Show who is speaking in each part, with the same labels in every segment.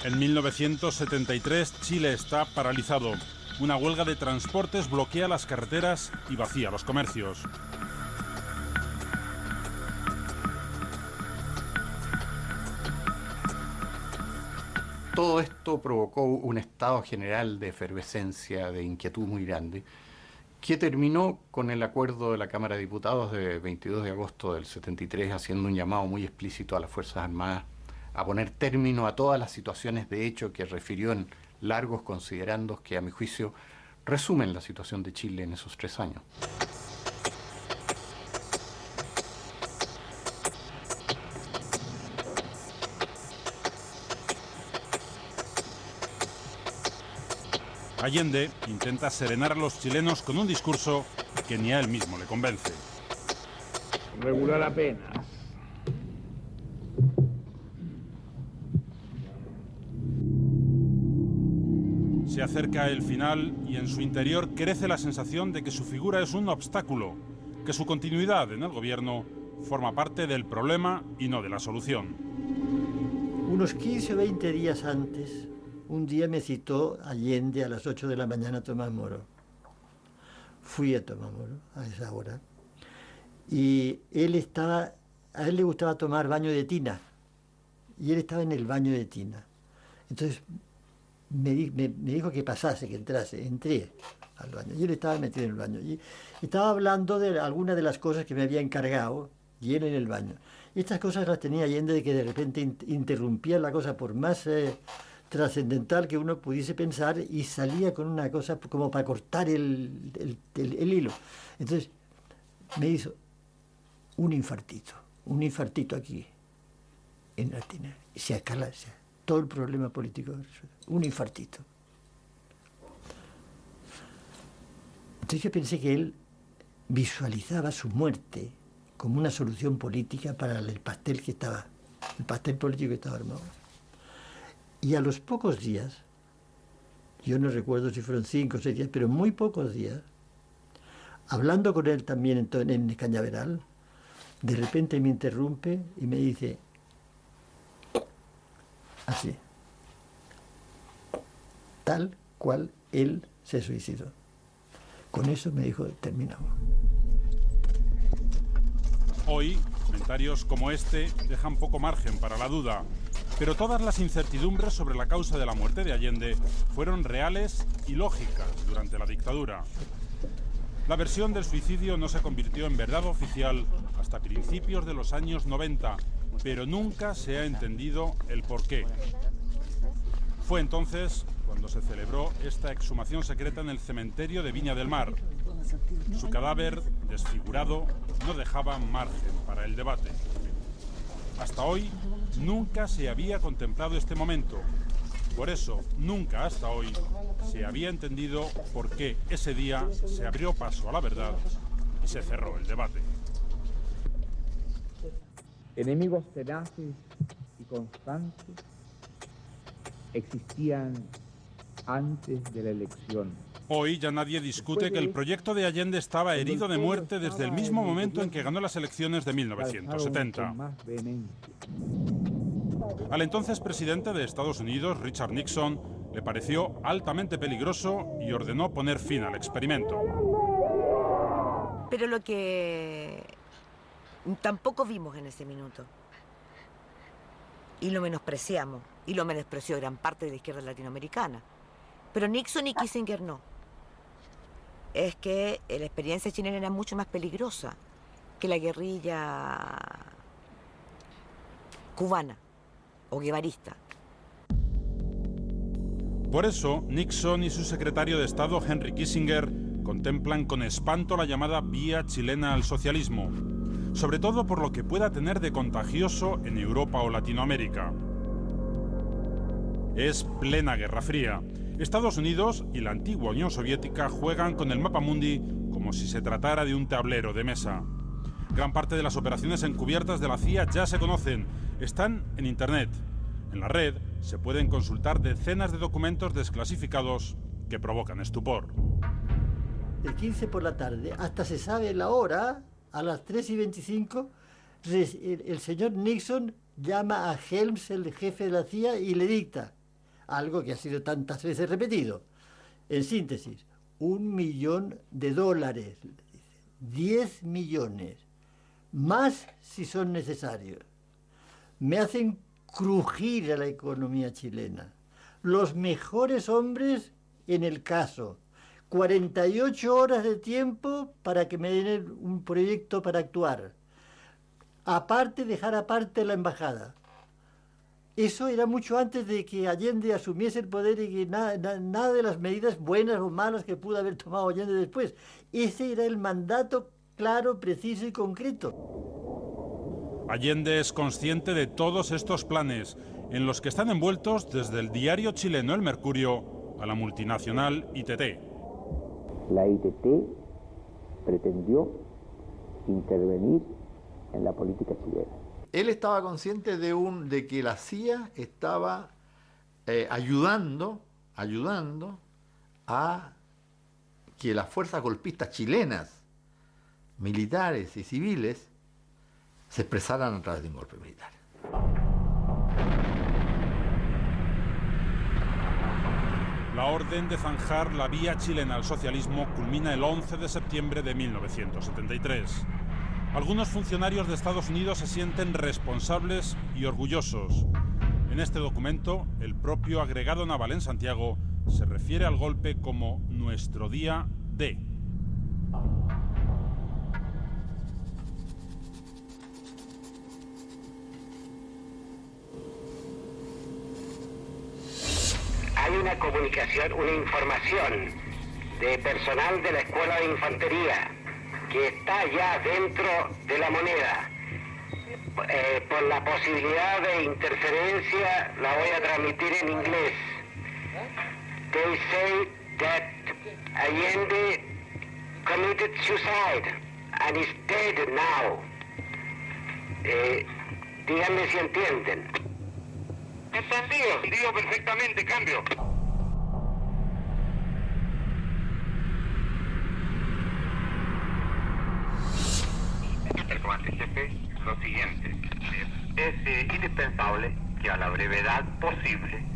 Speaker 1: En 1973 Chile está paralizado. Una huelga de transportes bloquea las carreteras y vacía los comercios.
Speaker 2: Todo esto provocó un estado general de efervescencia, de inquietud muy grande, que terminó con el acuerdo de la Cámara de Diputados de 22 de agosto del 73, haciendo un llamado muy explícito a las Fuerzas Armadas a poner término a todas las situaciones de hecho que refirió en largos considerandos que, a mi juicio, resumen la situación de Chile en esos 3 años.
Speaker 1: Allende intenta serenar a los chilenos con un discurso que ni a él mismo le convence.
Speaker 3: Regular apenas.
Speaker 1: Se acerca el final y en su interior crece la sensación de que su figura es un obstáculo, que su continuidad en el gobierno forma parte del problema y no de la solución.
Speaker 4: Unos 15 o 20 días antes, un día me citó Allende a las 8 de la mañana a Tomás Moro. Fui a Tomás Moro a esa hora. Y a él le gustaba tomar baño de tina. Y él estaba en el baño de tina. Entonces me dijo que pasase, que entrase. Entré al baño. Y él estaba metido en el baño. Y estaba hablando de algunas de las cosas que me había encargado, y él en el baño. Y estas cosas las tenía Allende, de que de repente interrumpía la cosa por más trascendental que uno pudiese pensar, y salía con una cosa como para cortar el hilo. Entonces me hizo un infartito aquí en la tina, y se acala todo el problema político, un infartito. Entonces yo pensé que él visualizaba su muerte como una solución política para el pastel político que estaba armado. Y a los pocos días, yo no recuerdo si fueron 5 o 6 días, pero muy pocos días, hablando con él también en Cañaveral, de repente me interrumpe y me dice, así, tal cual él se suicidó. Con eso me dijo, terminamos.
Speaker 1: Hoy, comentarios como este dejan poco margen para la duda, pero todas las incertidumbres sobre la causa de la muerte de Allende fueron reales y lógicas durante la dictadura. La versión del suicidio no se convirtió en verdad oficial hasta principios de los años 90, pero nunca se ha entendido el porqué. Fue entonces cuando se celebró esta exhumación secreta en el cementerio de Viña del Mar. Su cadáver, desfigurado, no dejaba margen para el debate. Hasta hoy, nunca se había contemplado este momento. Por eso, nunca hasta hoy se había entendido por qué ese día se abrió paso a la verdad y se cerró el debate.
Speaker 3: Enemigos tenaces y constantes existían antes de la elección.
Speaker 1: Hoy ya nadie discute que el proyecto de Allende estaba herido de muerte desde el mismo momento en que ganó las elecciones de 1970. Al entonces presidente de Estados Unidos, Richard Nixon, le pareció altamente peligroso y ordenó poner fin al experimento.
Speaker 5: Pero lo que tampoco vimos en ese minuto, y lo menospreciamos, y lo menospreció gran parte de la izquierda latinoamericana, pero Nixon y Kissinger no, es que la experiencia chilena era mucho más peligrosa que la guerrilla cubana o guevarista.
Speaker 1: Por eso, Nixon y su secretario de Estado, Henry Kissinger, contemplan con espanto la llamada vía chilena al socialismo, sobre todo por lo que pueda tener de contagioso en Europa o Latinoamérica. Es plena Guerra Fría. Estados Unidos y la antigua Unión Soviética juegan con el mapamundi como si se tratara de un tablero de mesa. Gran parte de las operaciones encubiertas de la CIA ya se conocen, están en Internet. En la red se pueden consultar decenas de documentos desclasificados que provocan estupor.
Speaker 4: El 15 por la tarde, hasta se sabe la hora, a las 3:25, el señor Nixon llama a Helms, el jefe de la CIA, y le dicta. algo que ha sido tantas veces repetido. En síntesis, $1 millón, 10 millones, más si son necesarios. Me hacen crujir a la economía chilena. Los mejores hombres en el caso. 48 horas de tiempo para que me den un proyecto para actuar. Aparte, dejar aparte la embajada. Eso era mucho antes de que Allende asumiese el poder y que nada de las medidas buenas o malas que pudo haber tomado Allende después. Ese era el mandato claro, preciso y concreto.
Speaker 1: Allende es consciente de todos estos planes, en los que están envueltos desde el diario chileno El Mercurio a la multinacional ITT.
Speaker 6: La ITT pretendió intervenir en la política chilena.
Speaker 2: Él estaba consciente de que la CIA estaba ayudando a que las fuerzas golpistas chilenas, militares y civiles, se expresaran a través de un golpe militar.
Speaker 1: La orden de zanjar la vía chilena al socialismo culmina el 11 de septiembre de 1973. Algunos funcionarios de Estados Unidos se sienten responsables y orgullosos. En este documento, el propio agregado naval en Santiago se refiere al golpe como nuestro día D.
Speaker 7: Hay una comunicación, una información de personal de la Escuela de Infantería que está ya dentro de La Moneda. Por la posibilidad de interferencia la voy a transmitir en inglés. They say that Allende committed suicide and is dead now. Díganme si entienden. Entendido perfectamente, cambio. El comandante jefe, lo siguiente. Es indispensable que a la brevedad posible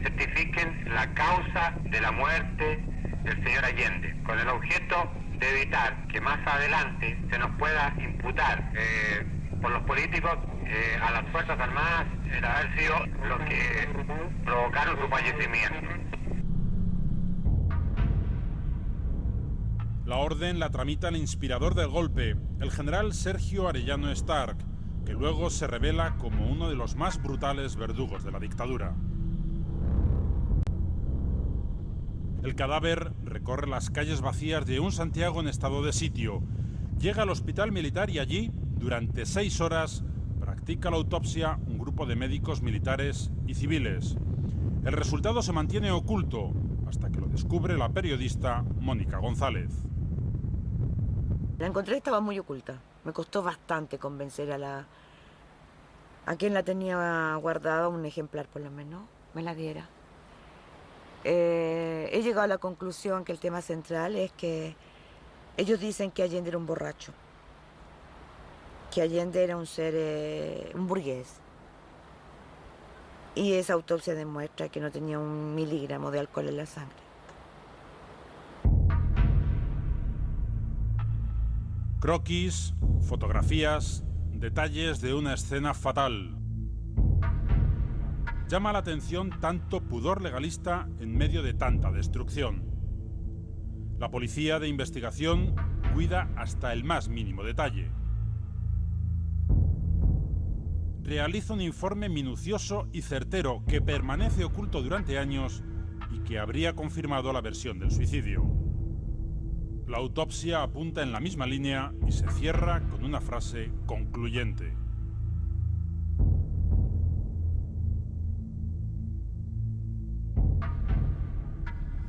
Speaker 7: certifiquen la causa de la muerte del señor Allende, con el objeto de evitar que más adelante se nos pueda imputar por los políticos a las Fuerzas Armadas el haber sido los que provocaron su fallecimiento.
Speaker 1: La orden la tramita el inspirador del golpe, el general Sergio Arellano Stark, que luego se revela como uno de los más brutales verdugos de la dictadura. El cadáver recorre las calles vacías de un Santiago en estado de sitio. Llega al hospital militar y allí, durante 6 horas, practica la autopsia un grupo de médicos militares y civiles. El resultado se mantiene oculto hasta que lo descubre la periodista Mónica González.
Speaker 5: La encontré, estaba muy oculta. Me costó bastante convencer a quien la tenía guardada, un ejemplar por lo menos, me la diera. He llegado a la conclusión que el tema central es que ellos dicen que Allende era un borracho, que Allende era un ser, un burgués. Y esa autopsia demuestra que no tenía 1 miligramo de alcohol en la sangre.
Speaker 1: Croquis, fotografías, detalles de una escena fatal. Llama la atención tanto pudor legalista en medio de tanta destrucción. La policía de investigación cuida hasta el más mínimo detalle. Realiza un informe minucioso y certero que permanece oculto durante años y que habría confirmado la versión del suicidio. La autopsia apunta en la misma línea y se cierra con una frase concluyente.